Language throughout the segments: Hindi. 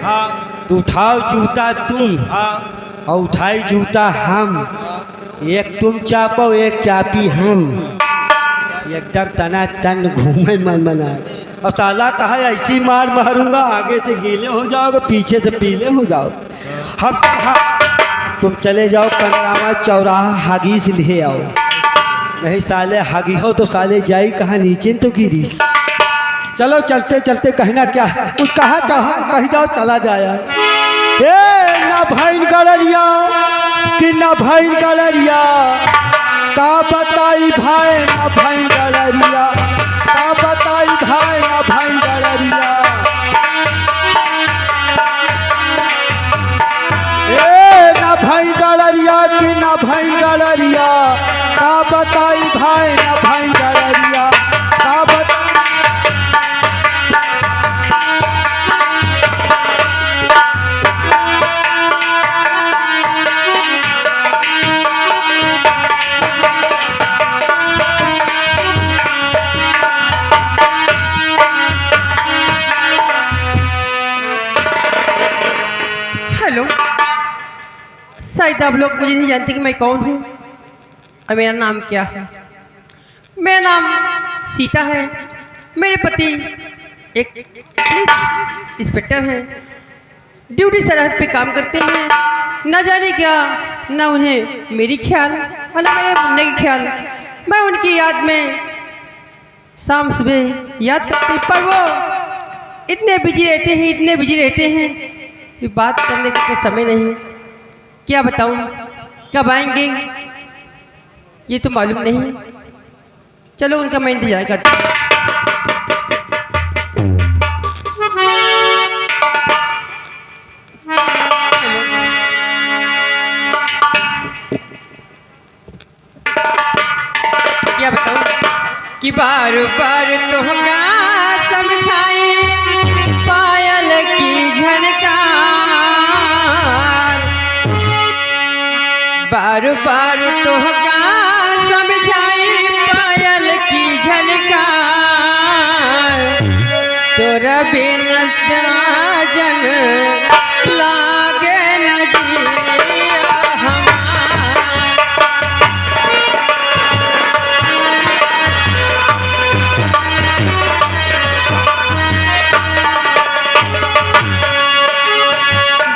हाँ तो उठाओ जूता तुम हाँ और उठाई जूता हम। एक तुम चापो एक चापी हम। एकदम तना तन घूमे मन मना। और साला कहा ऐसी मार मारूंगा आगे से गीले हो जाओगे पीछे से पीले हो जाओ। हम कहा तुम चले जाओ पनरामा चौराहा हागी से ले आओ। नहीं साले हागी हो तो साले जाई कहाँ नीचे तो गिरी। चलो चलते चलते कहना क्या कुछ कहा चाहो कही जाओ चला जाया। ए ना भाई गलरिया कि ना भाई गलरिया का बताई भाई ना भाई गलरिया का बताई भाई ना भाई गलरिया। ए ना भाई गलरिया कि ना भाई गलरिया का बताई भाई ना भाई गलरिया का बताई। शायद आप लोग मुझे नहीं जानते कि मैं कौन हूँ और मेरा नाम क्या है। मेरा नाम सीता है। मेरे पति एक पुलिस इंस्पेक्टर हैं। ड्यूटी सरहद पे काम करते हैं। न जाने क्या न उन्हें मेरी ख्याल और न मेरे मुन्ने की ख्याल। मैं उनकी याद में शाम सुबह याद करती पर वो इतने बिजी रहते हैं कि बात करने का कोई समय नहीं। क्या बताऊं कब आएंगे ये तो मालूम नहीं। चलो उनका मैं इंतजार करता हूँ। क्या बताऊं कि बार बार तुमका समझाए पायल की झनकार। बार बार तुमका समझाए पायल की झनकार। तोरा बिन साजन लागे न जिया हमार।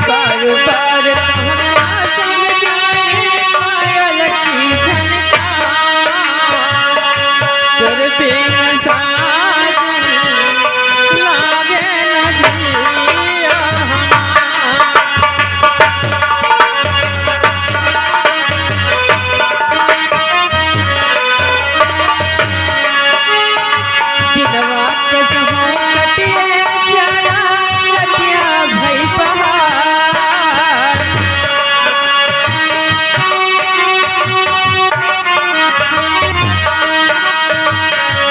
बार बार तुमका समझाए पायल की झनकार। तोरा बिन साजन लागे न जिया हमार। दिलवा कसहो कटिए चला कटिया भई पहाड़।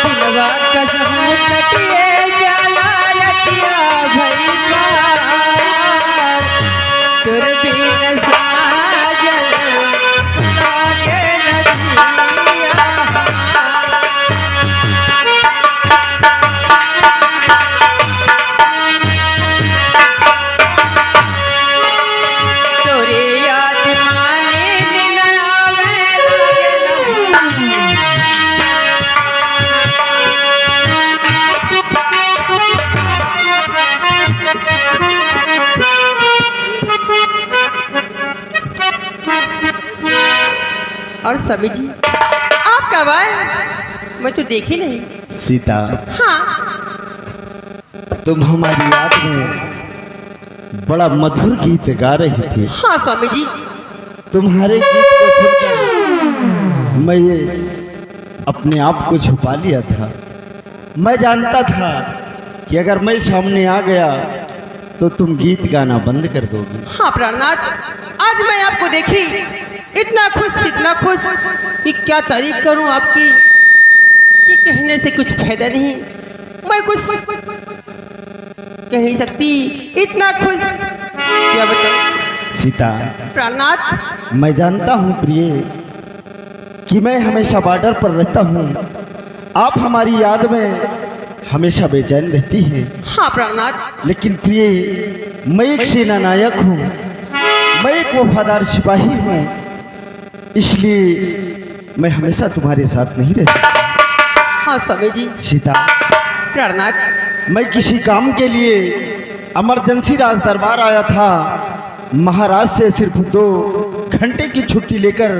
दिलवा कसहो कटिए चला कटिया भई पहाड़। तोर बिन साजन लागे न जिया हमार। तोरे याद माने दिन आवे और स्वामी जी आप कब आए? मैं तो देखी नहीं। सीता हाँ तुम हमारी याद में बड़ा मधुर गीत गा रही थी। हाँ स्वामी जी। तुम्हारे गीत को सुनकर मैं ये अपने आप को छुपा लिया था। मैं जानता था कि अगर मैं सामने आ गया तो तुम गीत गाना बंद कर दोगे। हाँ प्राणनाथ आज मैं आपको देखी इतना खुश कि क्या तारीफ करूं आपकी कि कहने से कुछ फायदा नहीं। मैं कुछ कह नहीं सकती इतना खुश क्या बताऊं। सीता प्राणनाथ मैं जानता हूँ प्रिय कि मैं हमेशा बॉर्डर पर रहता हूँ। आप हमारी याद में हमेशा बेचैन रहती हैं। हाँ प्राणनाथ। लेकिन प्रिय, मैं एक सेना नायक हूँ, मैं एक वफादार सिपाही हूँ, इसलिए मैं हमेशा तुम्हारे साथ नहीं रह सकता। हाँ स्वामी जी। सीता, प्राणनाथ। मैं किसी काम के लिए इमरजेंसी राज दरबार आया था। महाराज से सिर्फ 2 घंटे की छुट्टी लेकर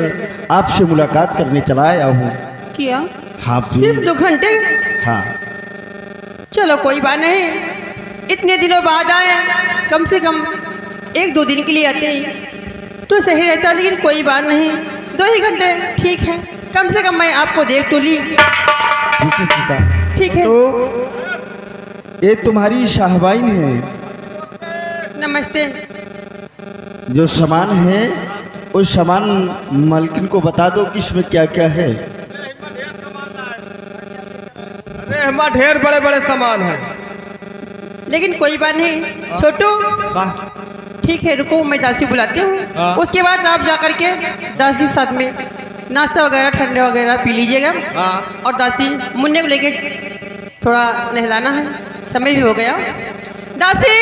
आपसे मुलाकात करने चला आया हूँ। क्या? हाँ सिर्फ 2 घंटे? हाँ। चलो कोई बात नहीं, इतने दिनों बाद आए, कम से कम 1-2 दिन के लिए आते तो सही रहता, लेकिन कोई बात नहीं, 2 ही घंटे ठीक है, कम से कम मैं आपको देख तो ली। ठीक है सीता, ठीक है। तो ये तुम्हारी शाहबाइन है। नमस्ते। जो सामान है उस सामान मालकिन को बता दो कि इसमें क्या क्या है। अरे हमारे ढेर बड़े बड़े सामान हैं। लेकिन कोई बात नहीं छोटू, ठीक है रुको, मैं दासी बुलाती हूँ, उसके बाद आप जा करके दासी साथ में नाश्ता वगैरह ठंडे वगैरह पी लीजिएगा। और दासी मुन्ने को लेके थोड़ा नहलाना है, समय भी हो गया। दासी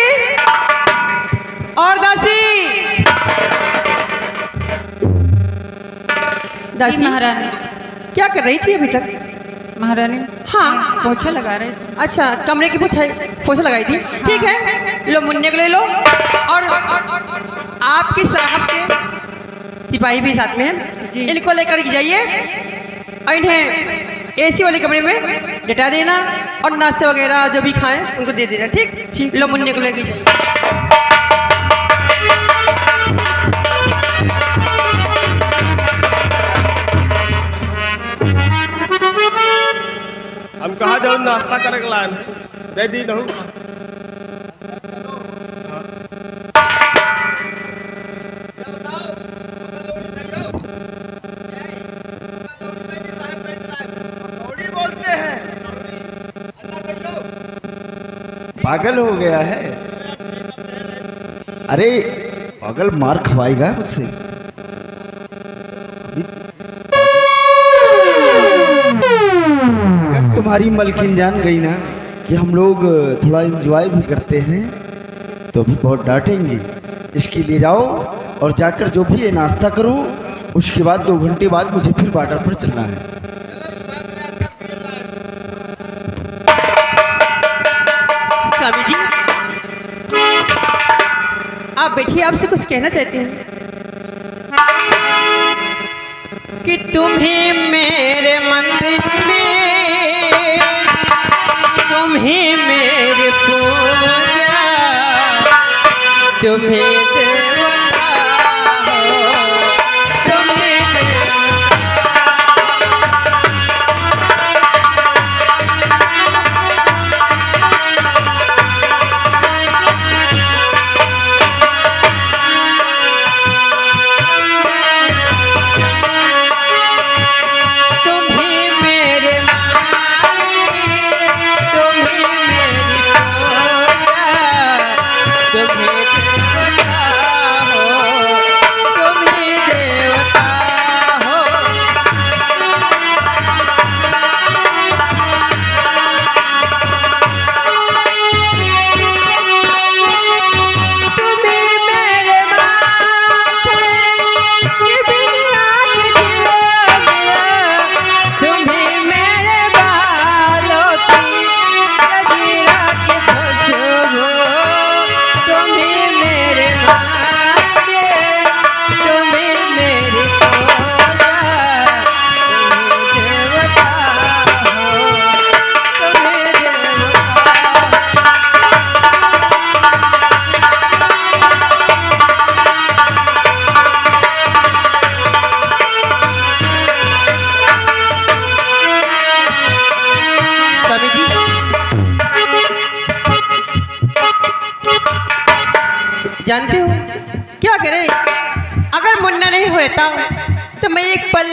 और दासी, दासी महारानी। क्या कर रही थी अभी तक? महारानी हाँ पोछा लगा रहे थे। अच्छा, कमरे की पोछा लगाई थी। ठीक है, लो मुन्ने को ले लो, और आपकी साहब के सिपाही भी साथ में हैं, इनको लेकर के जाइए और इन्हें एसी वाले कमरे में लिटा देना, और नाश्ते वगैरह जो भी खाएं उनको दे देना। ठीक, लो मुन्ने को लेकर जाइए। हम कहा जाओ नाश्ता करे के लायन दे दी नहु। बोलते हैं पागल हो गया है। अरे पागल मार खवाएगा मुझसे। अगर तुम्हारी मलकिन जान गई ना कि हम लोग थोड़ा एंजॉय भी करते हैं तो भी बहुत डांटेंगी। इसके लिए जाओ और जाकर जो भी है नाश्ता करो, उसके बाद 2 घंटे बाद मुझे फिर बॉर्डर पर चलना है। स्वामी जी आप बैठिए, आपसे कुछ कहना चाहते हैं कि तुम ही मेरे मंदिर, तुम ही मेरे पूजा, तुम ही देवता हो, तुम ही जानते हो क्या करें, अगर मुन्ना नहीं होता तो मैं एक पल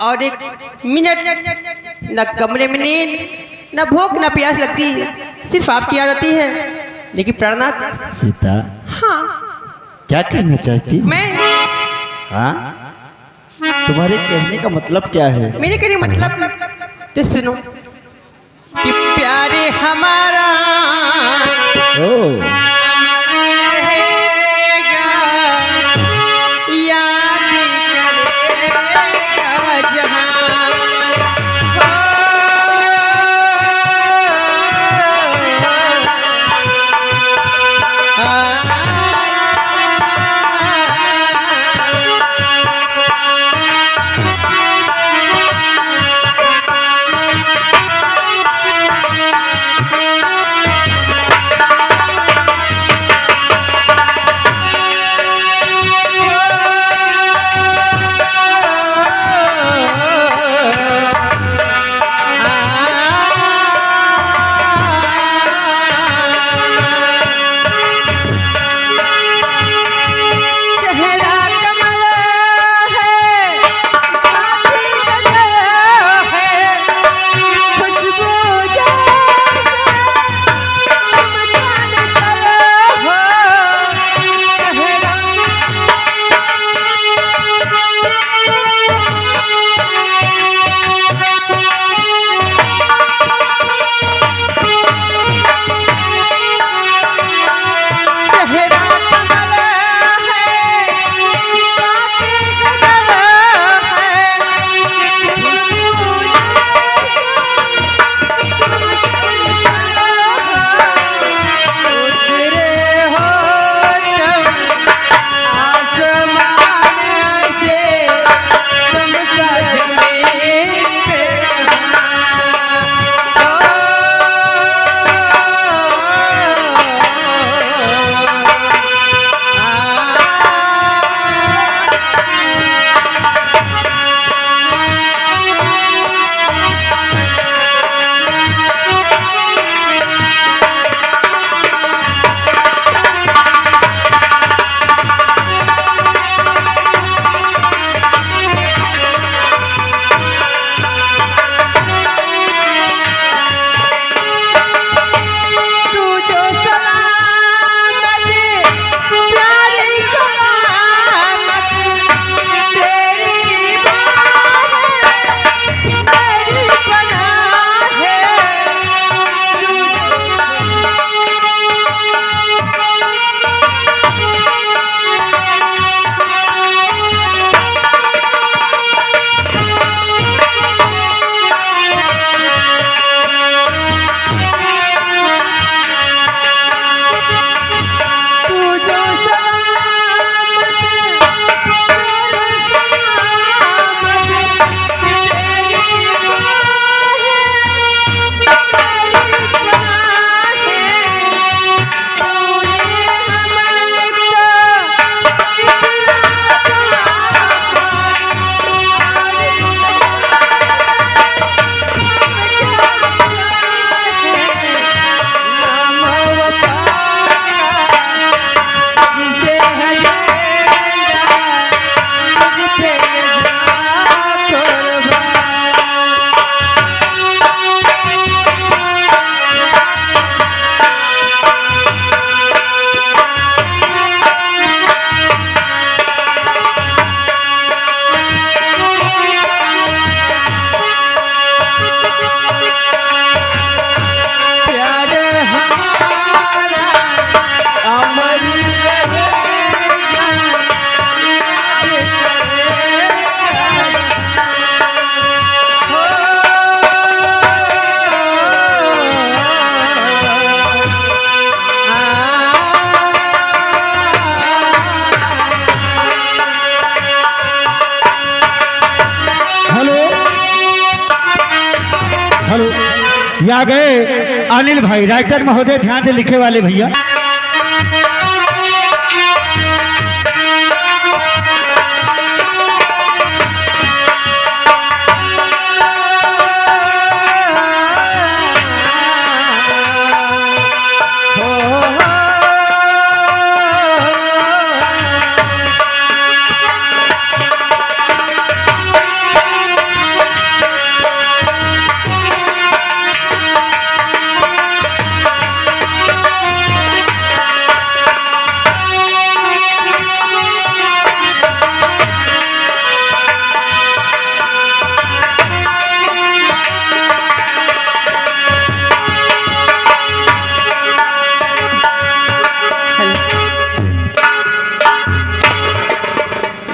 और एक मिनट न कमरे में नींद, न भूख न प्यास लगती, सिर्फ आपकी याद आती है। लेकिन प्राणनाथ। सीता, हाँ क्या कहना चाहती? मैं, हाँ, तुम्हारे कहने का मतलब क्या है? मेरे कहने का मतलब तो सुनो। कि प्यारे हमारा ओ रहेगा, याद करेगा जहां। ये आ गए अनिल भाई, राइटर महोदय, ध्यान से लिखे वाले भैया।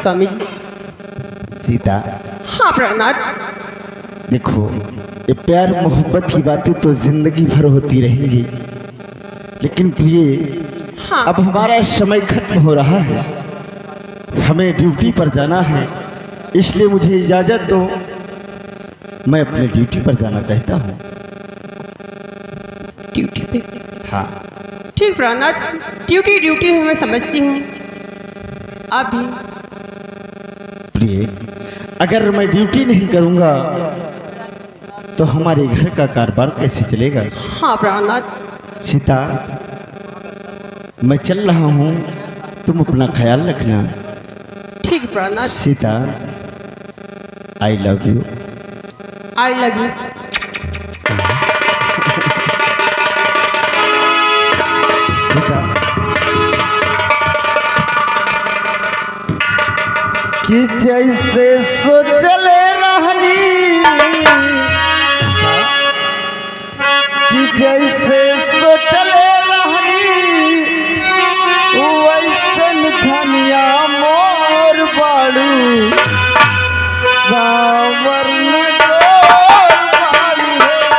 स्वामी जी। सीता हाँ प्राणनाथ। देखो, ये प्यार मोहब्बत की बातें तो जिंदगी भर होती रहेंगी, लेकिन प्रिय हाँ। अब हमारा समय खत्म हो रहा है, हमें ड्यूटी पर जाना है, इसलिए मुझे इजाजत दो, मैं अपने ड्यूटी पर जाना चाहता हूँ। ड्यूटी पे? हाँ ठीक प्राणनाथ, ड्यूटी ड्यूटी है, मैं समझती हूँ। आप भी प्रिय, अगर मैं ड्यूटी नहीं करूँगा तो हमारे घर का कारोबार कैसे चलेगा? हाँ प्राणनाथ। सीता, मैं चल रहा हूँ, तुम अपना ख्याल रखना। ठीक प्राणनाथ। Sita, I love you. I love you. Sita, कि जैसे सोचले रहनी, कि जैसे सोचले रहनी, वैसन धनिया मोर बाड़ू, सावरन गोर बाड़ू है।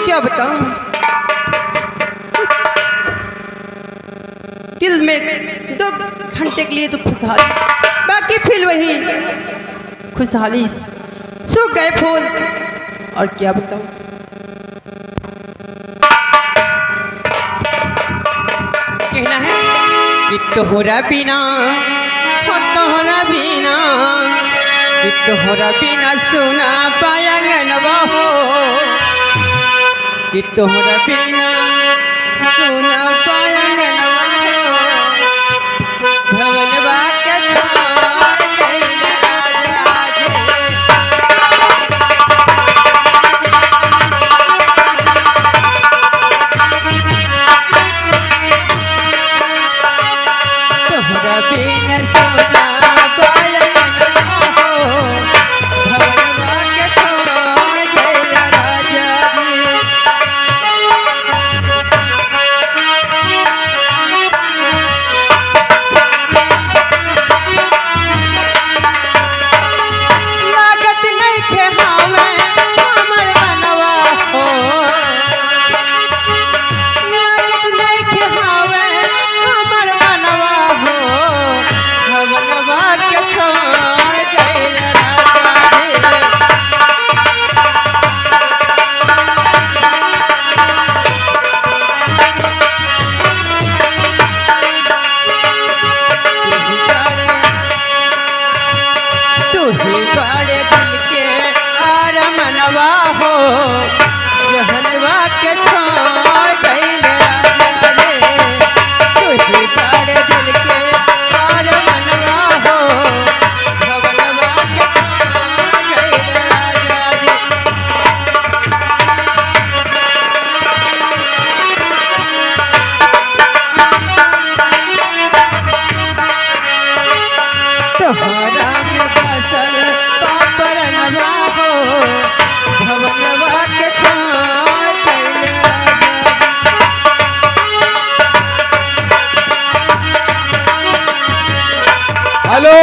क्या बताऊं, दिल में 2 घंटे के लिए तो खुशहाली, बाकी फिर वही खुशहाली, सूख गए फूल। और क्या बताऊं, कहना है कि तोहरा बिना, हो तोहरा बिना, कि तोहरा बिना सुना पायंगनवा हो, कि तोहरा बिना सुना पायंगनवा हो, भवनवा के छोड़ गइल राजा जे। तोहरा बिना सुना पायंगनवा हो, भवनवा के छोड़ गइल राजा जे। लागत नहीं खेहावे हमर मनवा हो, लागत नहीं खेहावे हमर मनवा हो, भवनवा के छोड़ गइल राजा जे। तू ही बड़े दिल के आर मनवा हो, जहनवा के छोड़ गइल राजा रे। तू ही बड़े दिल के आर मनवा हो, भवनवा के छोड़ गइल राजा रे। तोहरा में बसल पापरनवा हो भवनवा के छाड़ कैले हेलो,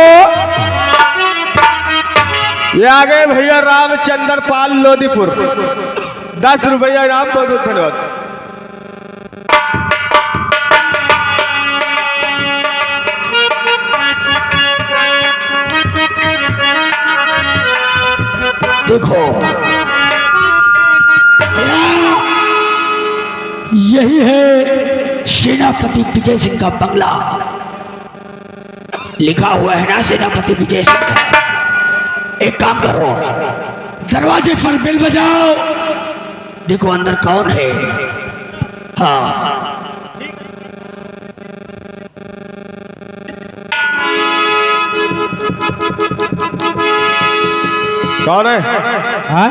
ये आ गए भैया रामचंद्र पाल लोदीपुर, 10 रुपया इनाम। बहुत बहुत धन्यवाद। देखो यही है सेनापति विजय सिंह का बंगला। लिखा हुआ है ना सेनापति विजय सिंह का। एक काम करो, दरवाजे पर बेल बजाओ, देखो अंदर कौन है। हाँ कौन है? हाँ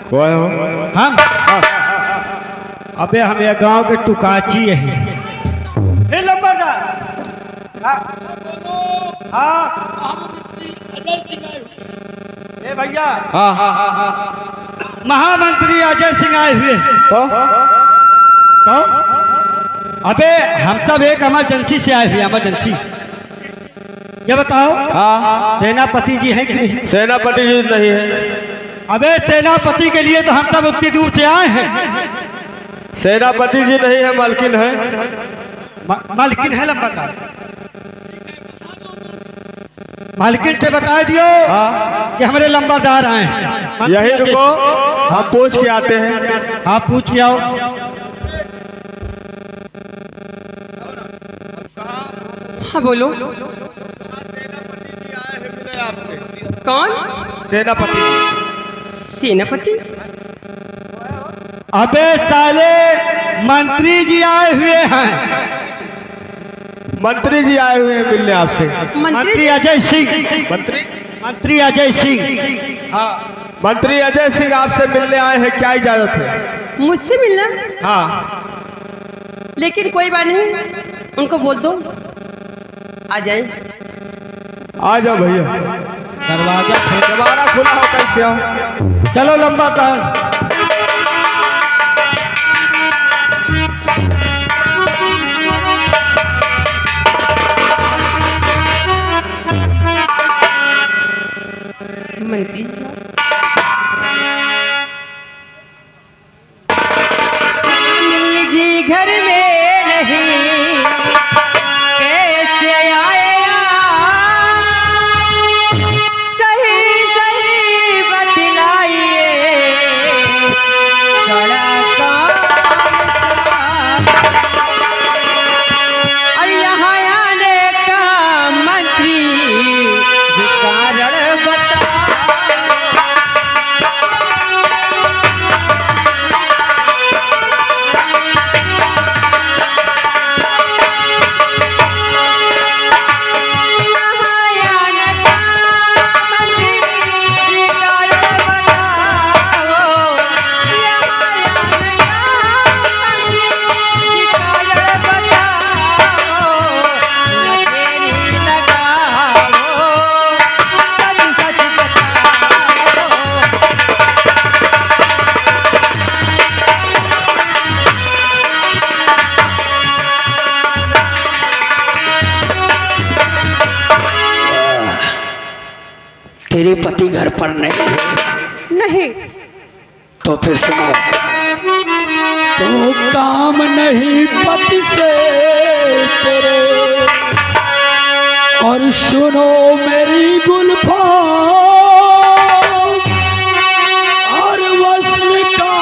कौन है वो? हम अबे हम ये गांव के टुकाची है। ए लंबरदार, हाँ ए भैया, हाँ हाँ हाँ हाँ। महामंत्री अजय सिंह आए हुए। कौन? अबे हम सब एक इमरजेंसी से आए हुए, इमरजेंसी। ये बताओ, हाँ सेनापति जी हैं कि नहीं? सेनापति जी नहीं है। अबे सेनापति के लिए तो हम सब उतनी दूर से आए हैं। सेनापति जी नहीं है, मालकिन है। मालकिन है लंबरदार, मालकिन से बता दियो हाँ कि हमारे लंबरदार आए हैं। यही रुको, हम पूछ के आते हैं। आप पूछ के आओ। हाँ बोलो। सेनापति जी आए हैं, मिले आपसे। कौन? सेनापति। सेनापति? अबे साले मंत्री जी आए हुए हैं। मंत्री जी आए हुए हैं मिलने आपसे। मंत्री अजय सिंह। मंत्री मंत्री अजय सिंह। हाँ मंत्री अजय सिंह आपसे मिलने आए हैं, क्या इजाजत है? मुझसे मिलना? हाँ लेकिन कोई बात नहीं, उनको बोल दो आ जाए। आ जाओ भैया, दरवाजा दोबारा खुला हो, कैसे आओ। चलो लंबरदार। मंत्री जी घर में नहीं, कैसे आया? सही सही बतलाइए, बड़ा काम और यहाँ आने का मंत्री कारण बता। तेरे पति घर पर नहीं है? नहीं। तो फिर सुनो, तो काम नहीं पति से तेरे, और सुनो मेरी गुलफा, और वस्ल का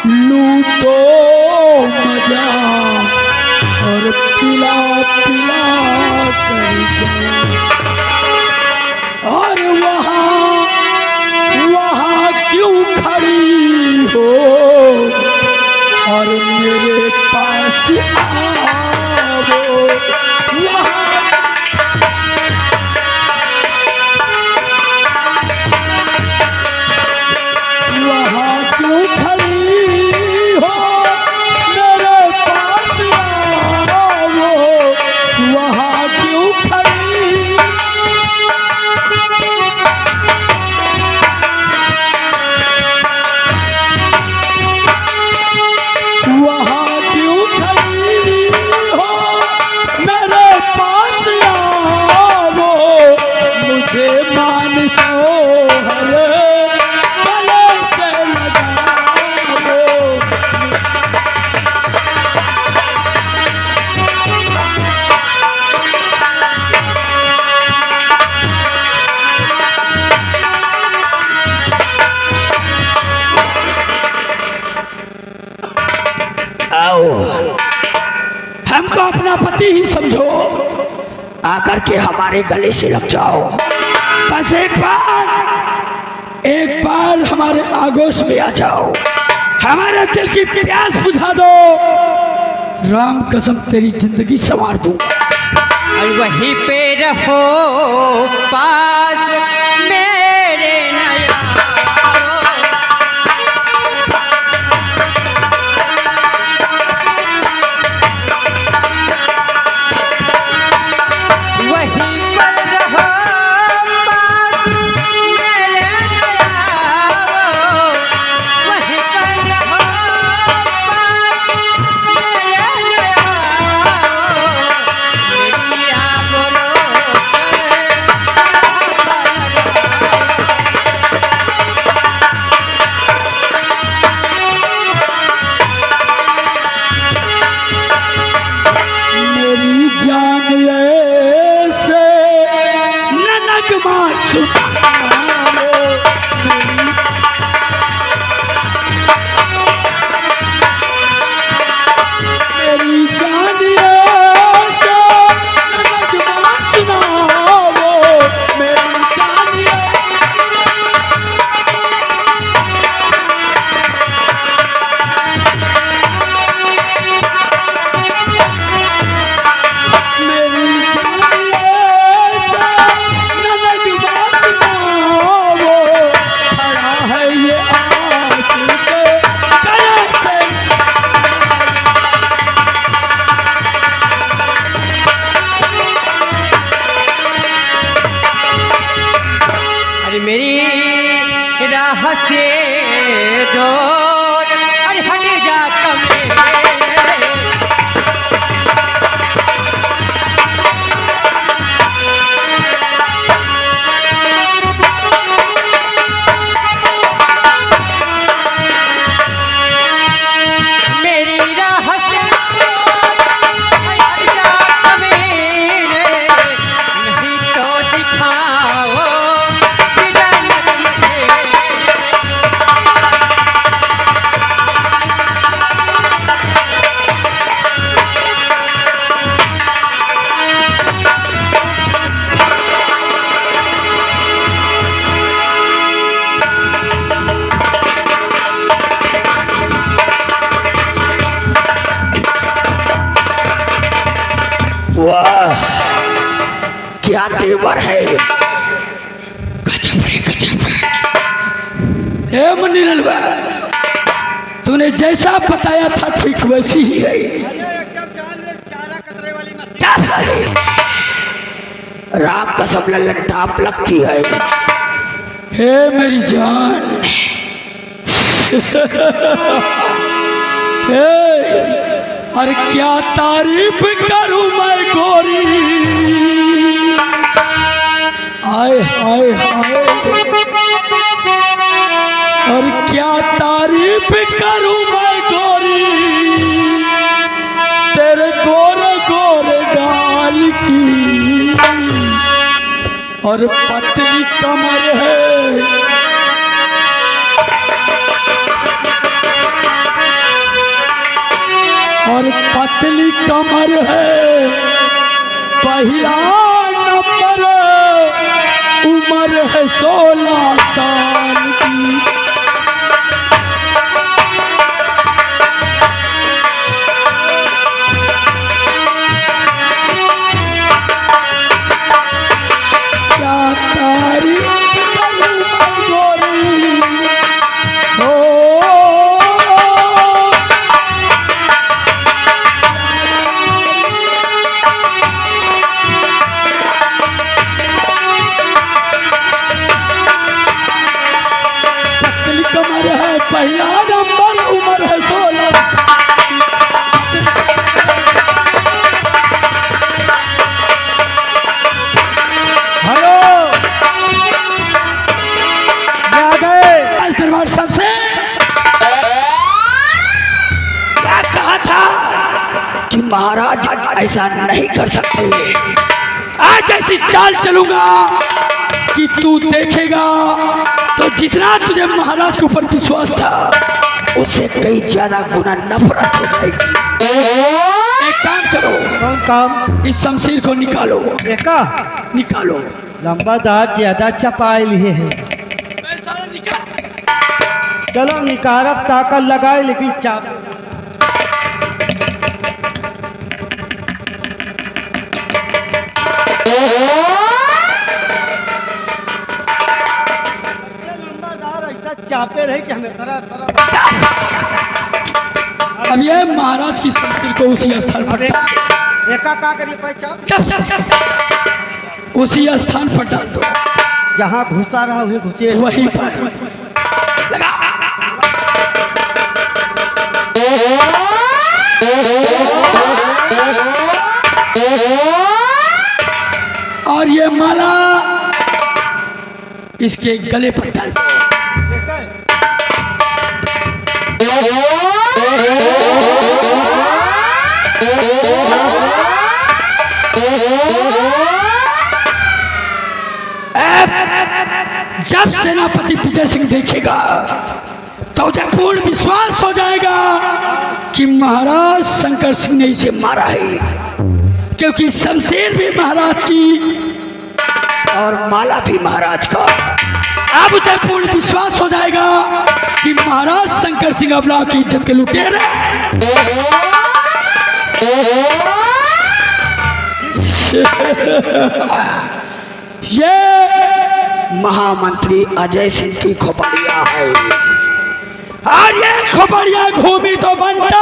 लूटो मजा, और पिला पिला कर जाओ। और वहाँ वहाँ क्यों खड़ी हो, और मेरे पास आओ। वहाँ क्यों खड़ी हो, मेरे पास आओ। वहाँ क्यों खड़ी पति ही समझो, आकर के हमारे गले से लग जाओ। बस एक बार हमारे आगोश में आ जाओ, हमारे दिल की प्यास बुझा दो। राम कसम तेरी जिंदगी संवार दूंगा। और वहीं पे रहो पास मेरे नया, वहीं पर रहो पास मेरे नया, वहीं पर रहो पास मेरे नया, मेरी आगोरो मेरी जान ऐसे ननक मासूम, मेरी जान ऐसे ननक मासूम, मेरी जान मेरी जान ऐसे ननक मासूम, खड़ा है ये आंसू के गले से। अरे मेरी राह से दूर अरे हट जा कमरे, मेरी राह से दूर हट जा कमरे, नहीं तो दिखाओ खिजानत मुझे। वाह क्या तेवर है, गजब रे गजब। हे मुन्नीलाल, तूने जैसा बताया था ठीक वैसी ही है। क्या साले, राम कसम लल्लन टाप लगती है। हे मेरी जान, हे अरे क्या तारीफ करूं मैं गोरी, हाय हाय हाय, और क्या तारीफ करूं मैं गोरी, तेरे गोरे गोरे गाल की, और पतली कमर है, और पतली कमर है, पहला नंबर, उम्र है 16 साल की। क्या तारीफ करूं मैं गोरी, हो कमर है, पहला नंबर, उम्र है 16। हेलो, याद है आज दरबार साहब से क्या कहा था कि महाराज ऐसा नहीं कर सकते। आज ऐसी चाल चलूंगा कि तू देखेगा तो जितना तुझे महाराज के ऊपर विश्वास था उससे कई ज्यादा गुना नफरत हो जाएगी। एक काम करो, कौन काम? इस शमशीर को निकालो, एका निकालो। लंबा दांत ज्यादा चपाए लिए है। चलो निकारब ताकत लगाए लेकिन चाप ऐसा चापे रहे कि हमें तरह तरह। अब ये महाराज की शमशीर को उसी स्थान पर एका का करी चाप उसी स्थान पर डाल दो, जहाँ घुसा रहा वही घुसे। वहीं पर लगा। और ये माला इसके गले पर डाल दो। जब सेनापति विजय सिंह देखेगा तो उसे पूर्ण विश्वास हो जाएगा कि महाराज शंकर सिंह ने इसे मारा है, क्योंकि शमशीर भी महाराज की और माला भी महाराज का। अब उसे पूर्ण विश्वास हो जाएगा कि महाराज शंकर सिंह अबला की इज्जत के लुटेरे हैं। ये महामंत्री अजय सिंह की खोपड़िया है, और ये खोपड़िया घूमी तो बनता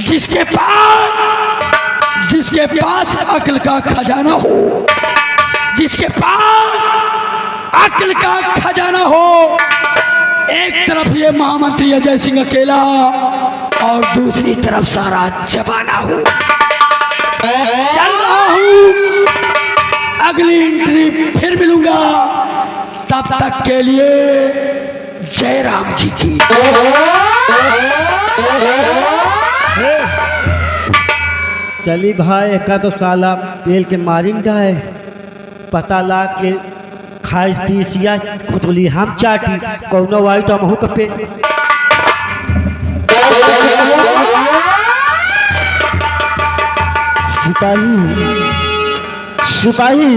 जिसके पास अक्ल का खजाना हो, जिसके पास अक्ल का खजाना हो। एक तरफ ये महामंत्री अजय सिंह अकेला और दूसरी तरफ सारा जमाना हो। चल रहा हूं, अगली एंट्री फिर मिलूंगा, तब तक के लिए जय राम जी की। चली भाई एका तो साला पेल के मारिंगा है, पता ला के खाइस पीसिया खुदली हम चाटी कौनो वाई तो हमहू कपे। सिपाही सिपाही,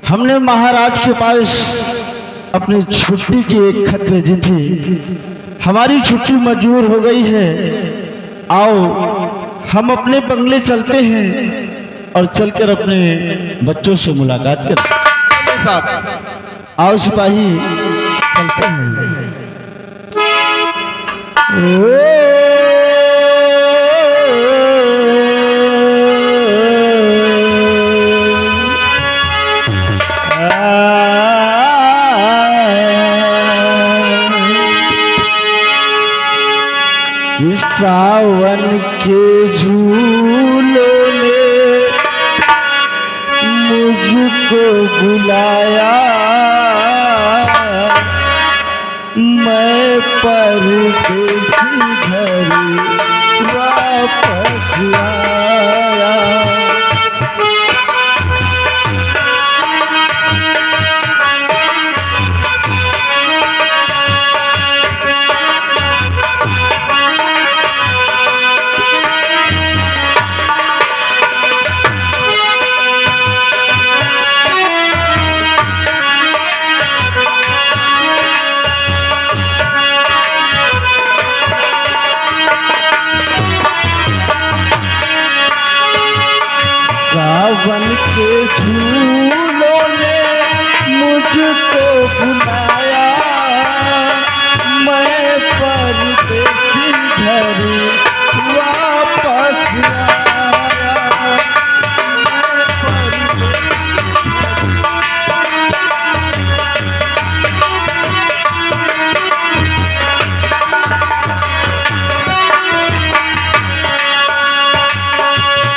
हमने महाराज के पास अपनी छुट्टी की एक खत भेजी थी। हमारी छुट्टी मंजूर हो गई है। आओ हम अपने बंगले चलते हैं और चलकर अपने बच्चों से मुलाकात करते हैं। साहब आओ सिपाही चलते हैं। सावन के झूलों ने मुझको बुलाया, मैं परदेसी घर वापस आया। सावन के झूलों ने मुझको बुलाया, मैं परदेसी घर वापस आया।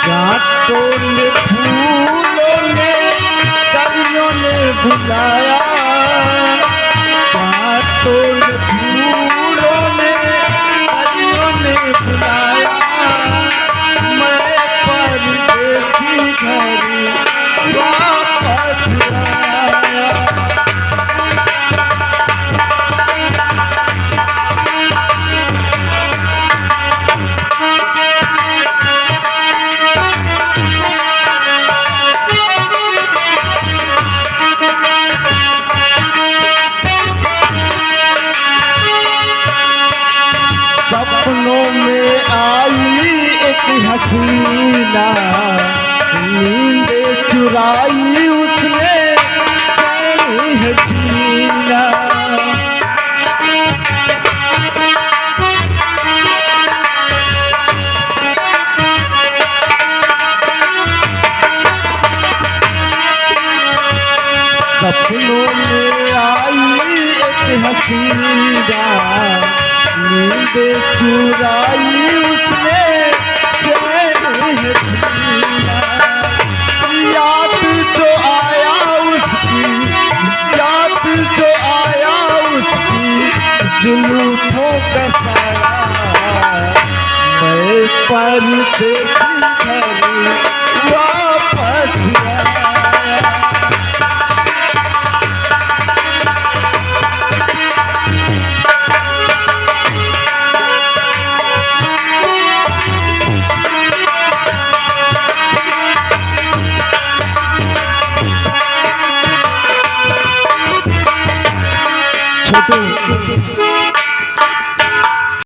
रातों ने फूलों ने कवियों ने बुलाया, रातों ने फूलों ने सपनों में आई एक हसीना, नींदे चुराई उसने चैन है जीना। सपनों में आई एक हसीना, नींद चुराई उसने चैन है जीना। याद जो आया उसकी, याद जो आया उसकी, जुल्फों का साया मैं पर देखी घर वापस आया। छोटू